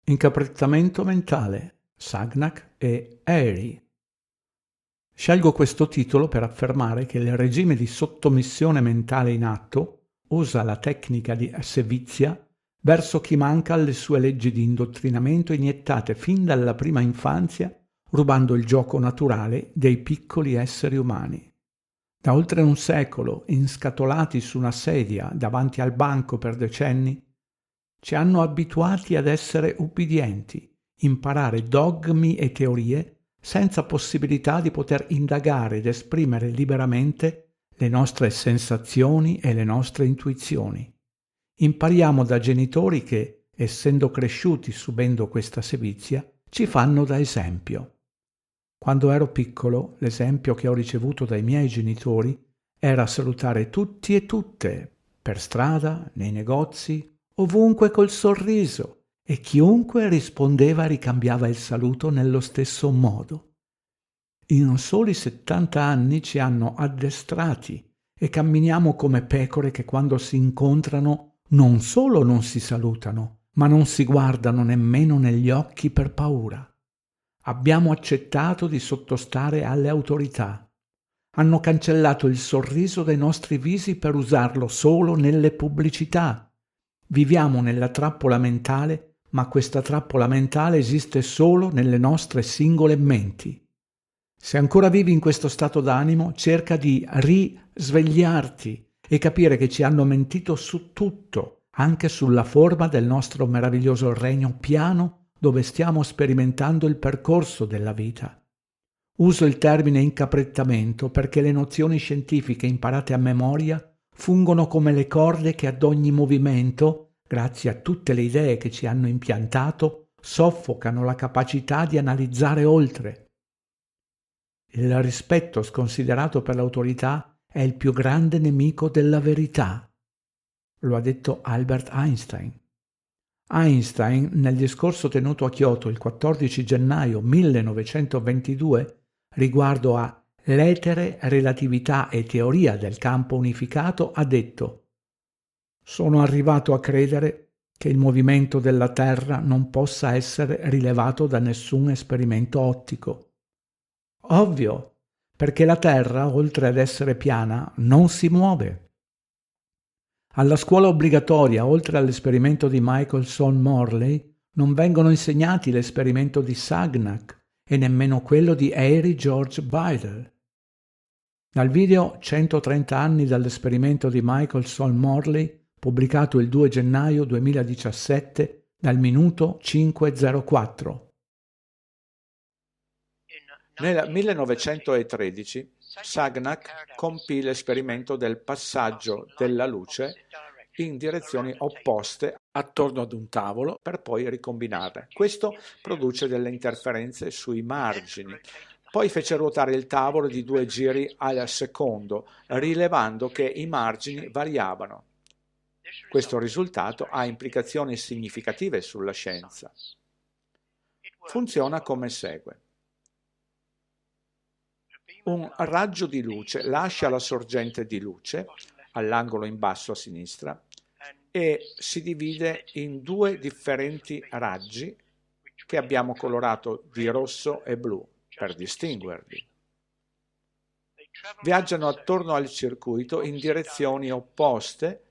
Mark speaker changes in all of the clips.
Speaker 1: Incaprettamento mentale, Sagnac e Airy. Scelgo questo titolo per affermare che il regime di sottomissione mentale in atto usa la tecnica di sevizia verso chi manca alle sue leggi di indottrinamento iniettate fin dalla prima infanzia, rubando il gioco naturale dei piccoli esseri umani. Da oltre un secolo, inscatolati su una sedia davanti al banco per decenni, ci hanno abituati ad essere ubbidienti, imparare dogmi e teorie senza possibilità di poter indagare ed esprimere liberamente le nostre sensazioni e le nostre intuizioni. Impariamo da genitori che, essendo cresciuti subendo questa sevizia, ci fanno da esempio. Quando ero piccolo, l'esempio che ho ricevuto dai miei genitori era salutare tutti e tutte, per strada, nei negozi, ovunque col sorriso, e chiunque rispondeva e ricambiava il saluto nello stesso modo. In soli 70 anni ci hanno addestrati e camminiamo come pecore che quando si incontrano non solo non si salutano, ma non si guardano nemmeno negli occhi per paura. Abbiamo accettato di sottostare alle autorità. Hanno cancellato il sorriso dai nostri visi per usarlo solo nelle pubblicità. Viviamo nella trappola mentale, ma questa trappola mentale esiste solo nelle nostre singole menti. Se ancora vivi in questo stato d'animo, cerca di risvegliarti e capire che ci hanno mentito su tutto, anche sulla forma del nostro meraviglioso regno piano dove stiamo sperimentando il percorso della vita. Uso il termine incaprettamento perché le nozioni scientifiche imparate a memoria fungono come le corde che ad ogni movimento, grazie a tutte le idee che ci hanno impiantato, soffocano la capacità di analizzare oltre. Il rispetto sconsiderato per l'autorità è il più grande nemico della verità. Lo ha detto Albert Einstein. Einstein, nel discorso tenuto a Kyoto il 14 gennaio 1922, riguardo a l'etere, relatività e teoria del campo unificato, ha detto: «Sono arrivato a credere che il movimento della Terra non possa essere rilevato da nessun esperimento ottico. Ovvio, perché la Terra, oltre ad essere piana, non si muove. Alla scuola obbligatoria, oltre all'esperimento di Michelson Morley, non vengono insegnati l'esperimento di Sagnac e nemmeno quello di Airy George Bidel. Dal video 130 anni dall'esperimento di Michelson Morley, pubblicato il 2 gennaio 2017, dal minuto 5:04.
Speaker 2: Nel 1913 Sagnac compì l'esperimento del passaggio della luce in direzioni opposte attorno ad un tavolo per poi ricombinarle. Questo produce delle interferenze sui margini. Poi fece ruotare il tavolo di 2 giri al secondo, rilevando che i margini variavano. Questo risultato ha implicazioni significative sulla scienza. Funziona come segue. Un raggio di luce lascia la sorgente di luce all'angolo in basso a sinistra e si divide in 2 differenti raggi che abbiamo colorato di rosso e blu per distinguerli. Viaggiano attorno al circuito in direzioni opposte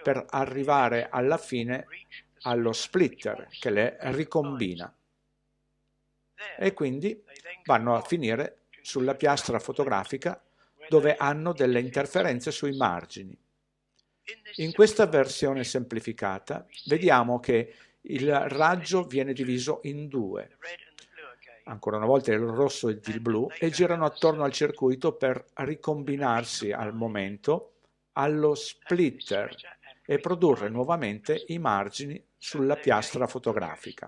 Speaker 2: per arrivare alla fine allo splitter che le ricombina e quindi vanno a finire sulla piastra fotografica dove hanno delle interferenze sui margini. In questa versione semplificata vediamo che il raggio viene diviso in 2. Ancora una volta il rosso ed il blu e girano attorno al circuito per ricombinarsi al momento allo splitter e produrre nuovamente i margini sulla piastra fotografica.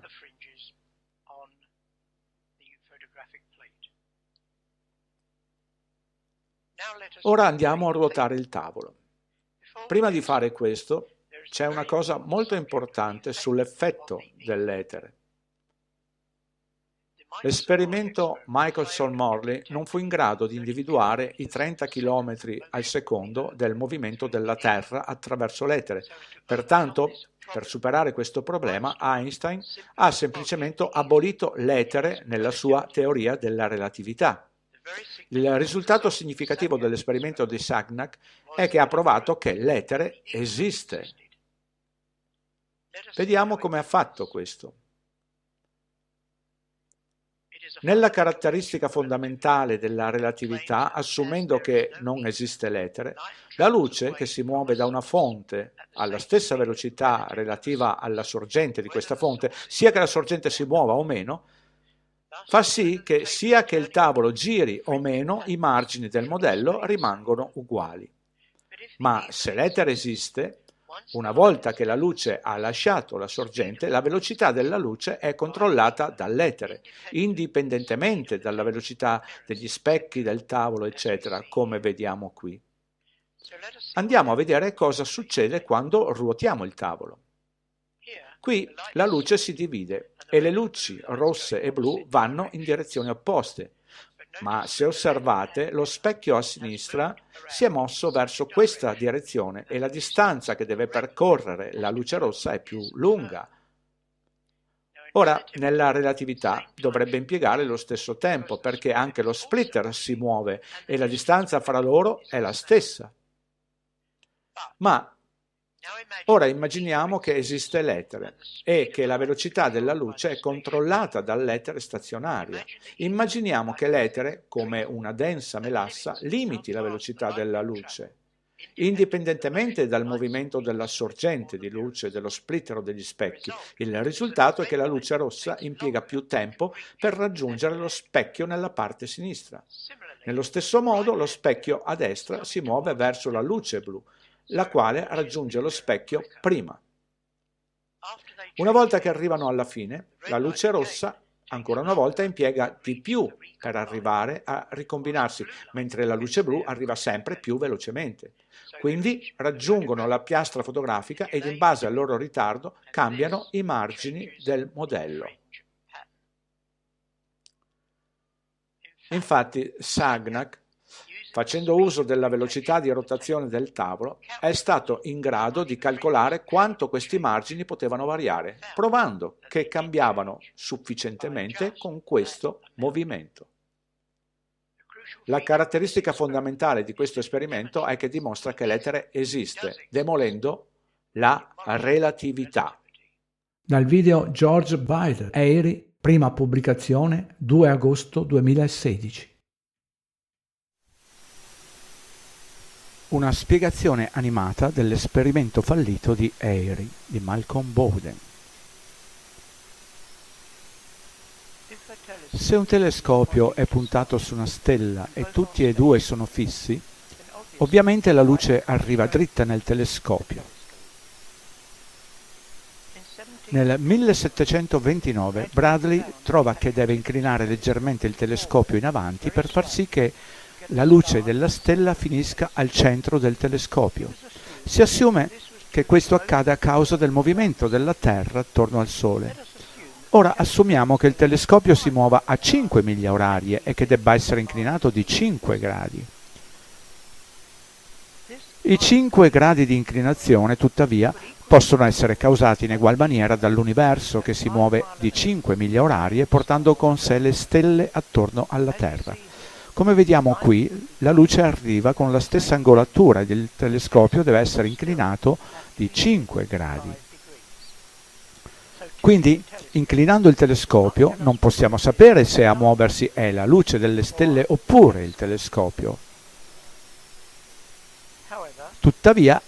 Speaker 2: Ora andiamo a ruotare il tavolo. Prima di fare questo, c'è una cosa molto importante sull'effetto dell'etere. L'esperimento Michelson-Morley non fu in grado di individuare i 30 km al secondo del movimento della Terra attraverso l'etere. Pertanto, per superare questo problema, Einstein ha semplicemente abolito l'etere nella sua teoria della relatività. Il risultato significativo dell'esperimento di Sagnac è che ha provato che l'etere esiste. Vediamo come ha fatto questo. Nella caratteristica fondamentale della relatività, assumendo che non esiste l'etere, la luce che si muove da una fonte alla stessa velocità relativa alla sorgente di questa fonte, sia che la sorgente si muova o meno, fa sì che sia che il tavolo giri o meno, i margini del modello rimangono uguali. Ma se l'etere esiste, una volta che la luce ha lasciato la sorgente, la velocità della luce è controllata dall'etere, indipendentemente dalla velocità degli specchi, del tavolo, eccetera, come vediamo qui. Andiamo a vedere cosa succede quando ruotiamo il tavolo. Qui la luce si divide e le luci rosse e blu vanno in direzioni opposte. Ma se osservate, lo specchio a sinistra si è mosso verso questa direzione e la distanza che deve percorrere la luce rossa è più lunga. Ora, nella relatività dovrebbe impiegare lo stesso tempo perché anche lo splitter si muove e la distanza fra loro è la stessa. Ma ora immaginiamo che esiste l'etere e che la velocità della luce è controllata dall'etere stazionario. Immaginiamo che l'etere, come una densa melassa, limiti la velocità della luce, indipendentemente dal movimento della sorgente di luce, dello splitter o degli specchi. Il risultato è che la luce rossa impiega più tempo per raggiungere lo specchio nella parte sinistra. Nello stesso modo, lo specchio a destra si muove verso la luce blu, la quale raggiunge lo specchio prima. Una volta che arrivano alla fine, la luce rossa ancora una volta impiega di più per arrivare a ricombinarsi, mentre la luce blu arriva sempre più velocemente. Quindi raggiungono la piastra fotografica ed in base al loro ritardo cambiano i margini del modello. Infatti Sagnac, facendo uso della velocità di rotazione del tavolo, è stato in grado di calcolare quanto questi margini potevano variare, provando che cambiavano sufficientemente con questo movimento. La caratteristica fondamentale di questo esperimento è che dimostra che l'etere esiste, demolendo la relatività.
Speaker 1: Dal video George Wilder, Airy, prima pubblicazione 2 agosto 2016. Una spiegazione animata dell'esperimento fallito di Airy di Malcolm Bowden. Se un telescopio è puntato su una stella e tutti e due sono fissi, ovviamente la luce arriva dritta nel telescopio. Nel 1729 Bradley trova che deve inclinare leggermente il telescopio in avanti per far sì che la luce della stella finisca al centro del telescopio. Si assume che questo accada a causa del movimento della Terra attorno al Sole. Ora assumiamo che il telescopio si muova a 5 miglia orarie e che debba essere inclinato di 5 gradi. I 5 gradi di inclinazione, tuttavia, possono essere causati in egual maniera dall'universo che si muove di 5 miglia orarie portando con sé le stelle attorno alla Terra. Come vediamo qui, la luce arriva con la stessa angolatura ed il telescopio deve essere inclinato di 5 gradi. Quindi, inclinando il telescopio, non possiamo sapere se a muoversi è la luce delle stelle oppure il telescopio. Tuttavia,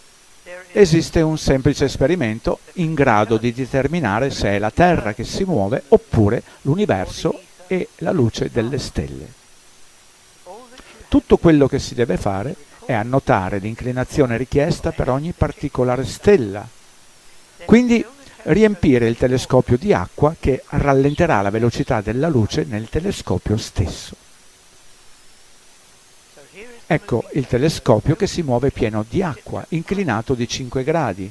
Speaker 1: esiste un semplice esperimento in grado di determinare se è la Terra che si muove oppure l'universo e la luce delle stelle. Tutto quello che si deve fare è annotare l'inclinazione richiesta per ogni particolare stella. Quindi riempire il telescopio di acqua che rallenterà la velocità della luce nel telescopio stesso. Ecco il telescopio che si muove pieno di acqua, inclinato di 5 gradi.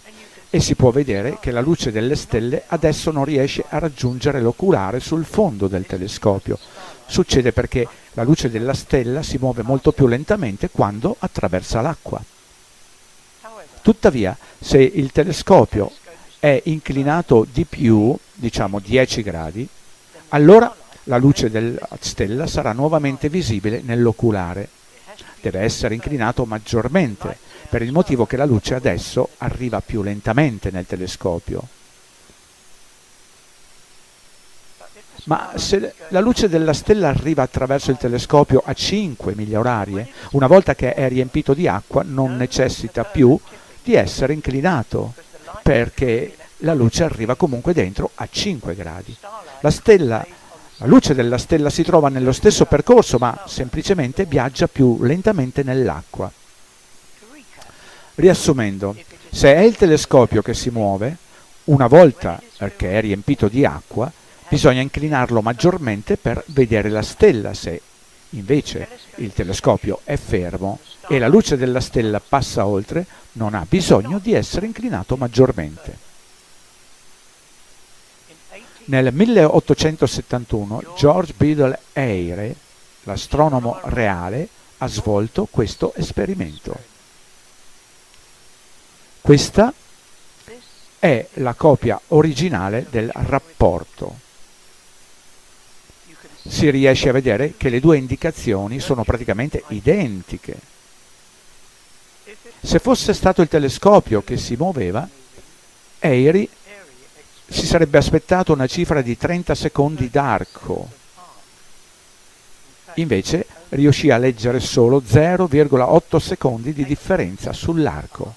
Speaker 2: e si può vedere che la luce delle stelle adesso non riesce a raggiungere l'oculare sul fondo del telescopio. Succede perché la luce della stella si muove molto più lentamente quando attraversa l'acqua. Tuttavia, se il telescopio è inclinato di più, diciamo 10 gradi, allora la luce della stella sarà nuovamente visibile nell'oculare. Deve essere inclinato maggiormente, per il motivo che la luce adesso arriva più lentamente nel telescopio. Ma se la luce della stella arriva attraverso il telescopio a 5 miglia orarie, una volta che è riempito di acqua non necessita più di essere inclinato, perché la luce arriva comunque dentro a 5 gradi. La luce della stella si trova nello stesso percorso, ma semplicemente viaggia più lentamente nell'acqua. Riassumendo, se è il telescopio che si muove, una volta che è riempito di acqua, bisogna inclinarlo maggiormente per vedere la stella. Se invece il telescopio è fermo e la luce della stella passa oltre, non ha bisogno di essere inclinato maggiormente. Nel 1871 George Biddle Airy, l'astronomo reale, ha svolto questo esperimento. Questa è la copia originale del rapporto. Si riesce a vedere che le due indicazioni sono praticamente identiche. Se fosse stato il telescopio che si muoveva, Airy si sarebbe aspettato una cifra di 30 secondi d'arco. Invece riuscì a leggere solo 0,8 secondi di differenza sull'arco.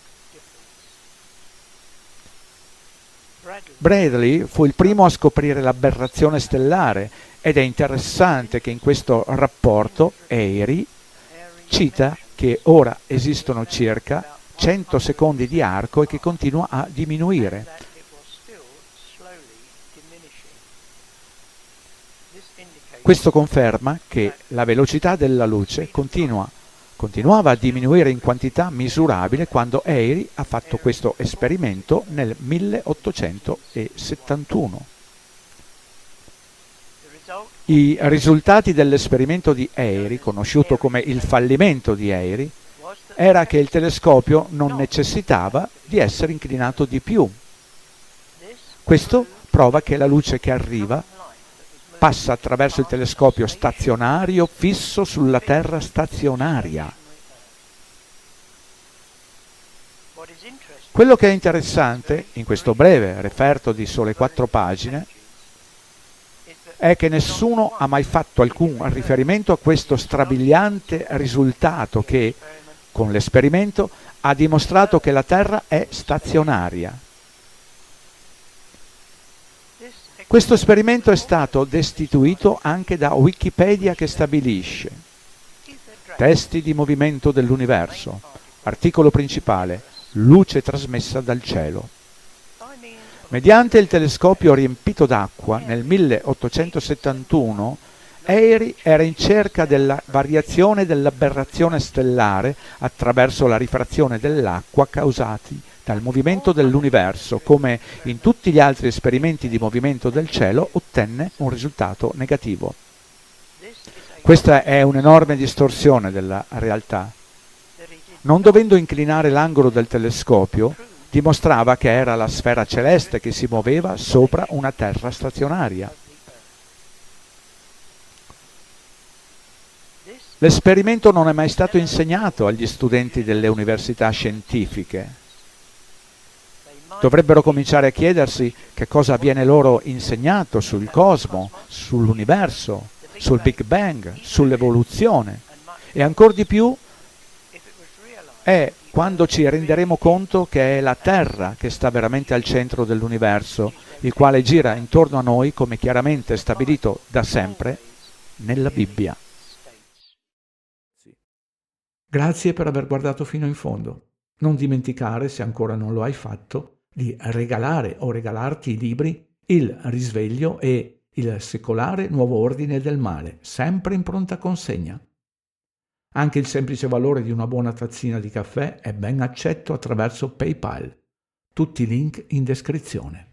Speaker 2: Bradley fu il primo a scoprire l'aberrazione stellare ed è interessante che in questo rapporto Airy cita che ora esistono circa 100 secondi di arco e che continua a diminuire. Questo conferma che la velocità della luce continuava a diminuire in quantità misurabile quando Airy ha fatto questo esperimento nel 1871. I risultati dell'esperimento di Airy, conosciuto come il fallimento di Airy, era che il telescopio non necessitava di essere inclinato di più. Questo prova che la luce che arriva passa attraverso il telescopio stazionario fisso sulla Terra stazionaria. Quello che è interessante in questo breve referto di sole 4 pagine è che nessuno ha mai fatto alcun riferimento a questo strabiliante risultato che, con l'esperimento, ha dimostrato che la Terra è stazionaria. Questo esperimento è stato destituito anche da Wikipedia, che stabilisce: testi di movimento dell'universo, articolo principale, luce trasmessa dal cielo. Mediante il telescopio riempito d'acqua nel 1871, Airy era in cerca della variazione dell'aberrazione stellare attraverso la rifrazione dell'acqua causati dal movimento dell'universo. Come in tutti gli altri esperimenti di movimento del cielo, ottenne un risultato negativo. Questa è un'enorme distorsione della realtà. Non dovendo inclinare l'angolo del telescopio, dimostrava che era la sfera celeste che si muoveva sopra una Terra stazionaria. L'esperimento non è mai stato insegnato agli studenti delle università scientifiche. Dovrebbero cominciare a chiedersi che cosa viene loro insegnato sul cosmo, sull'universo, sul Big Bang, sull'evoluzione. E ancor di più è quando ci renderemo conto che è la Terra che sta veramente al centro dell'universo, il quale gira intorno a noi come chiaramente stabilito da sempre nella Bibbia.
Speaker 1: Grazie per aver guardato fino in fondo. Non dimenticare, se ancora non lo hai fatto, di regalare o regalarti i libri Il risveglio e Il secolare nuovo ordine del male, sempre in pronta consegna. Anche il semplice valore di una buona tazzina di caffè è ben accetto attraverso PayPal. Tutti i link in descrizione.